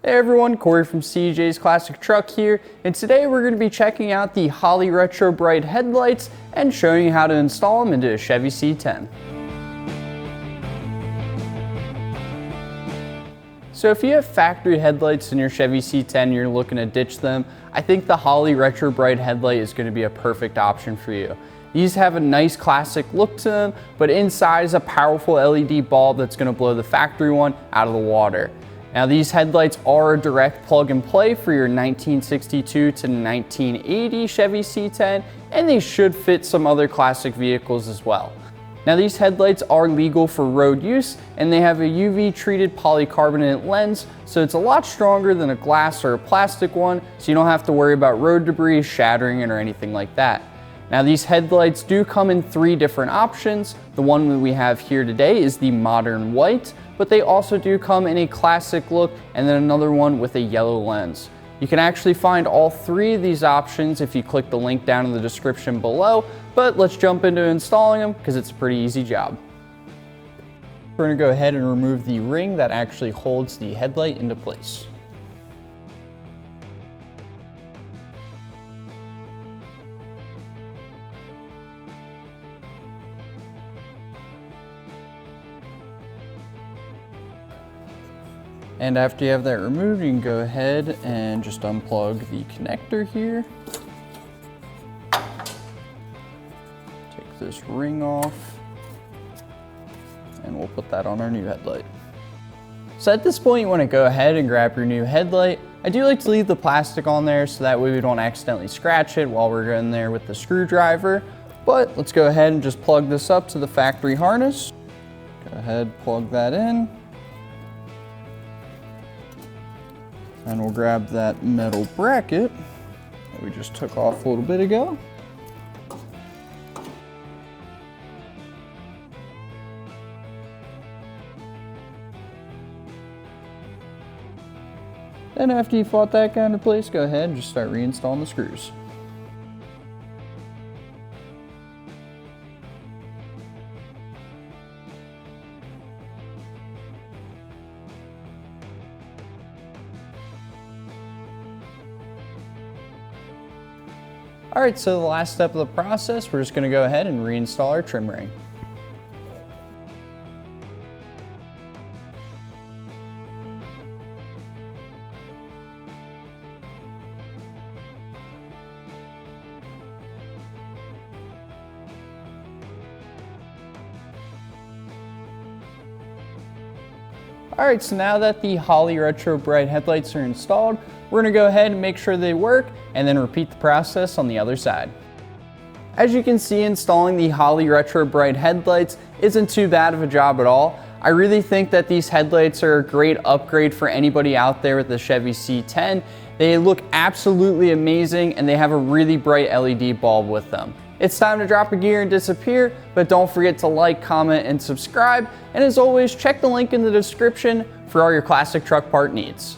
Hey everyone, Corey from CJ's Classic Truck here, and today we're going to be checking out the Holley RetroBright headlights and showing you how to install them into a Chevy C10. So if you have factory headlights in your Chevy C10 and you're looking to ditch them, I think the Holley RetroBright headlight is going to be a perfect option for you. These have a nice classic look to them, but inside is a powerful LED bulb that's going to blow the factory one out of the water. Now these headlights are a direct plug and play for your 1962 to 1980 Chevy C10, and they should fit some other classic vehicles as well. Now these headlights are legal for road use, and they have a UV treated polycarbonate lens, so it's a lot stronger than a glass or a plastic one, so you don't have to worry about road debris shattering it or anything like that. Now these headlights do come in 3 different options. The one that we have here today is the modern white, but they also do come in a classic look and then another one with a yellow lens. You can actually find all 3 of these options if you click the link down in the description below, but let's jump into installing them because it's a pretty easy job. We're going to go ahead and remove the ring that actually holds the headlight into place. And after you have that removed, you can go ahead and just unplug the connector here. Take this ring off, and we'll put that on our new headlight. So at this point, you want to go ahead and grab your new headlight. I do like to leave the plastic on there so that way we don't accidentally scratch it while we're in there with the screwdriver. But let's go ahead and just plug this up to the factory harness. Go ahead, plug that in. And we'll grab that metal bracket that we just took off a little bit ago. Then after you fought that guy into place, go ahead and just start reinstalling the screws. Alright, so the last step of the process, we're just going to go ahead and reinstall our trim ring. Alright, so now that the Holley RetroBright headlights are installed, we're going to go ahead and make sure they work and then repeat the process on the other side. As you can see, installing the Holley RetroBright headlights isn't too bad of a job at all. I really think that these headlights are a great upgrade for anybody out there with the Chevy C10. They look absolutely amazing and they have a really bright LED bulb with them. It's time to drop a gear and disappear, but don't forget to like, comment, and subscribe. And as always, check the link in the description for all your classic truck part needs.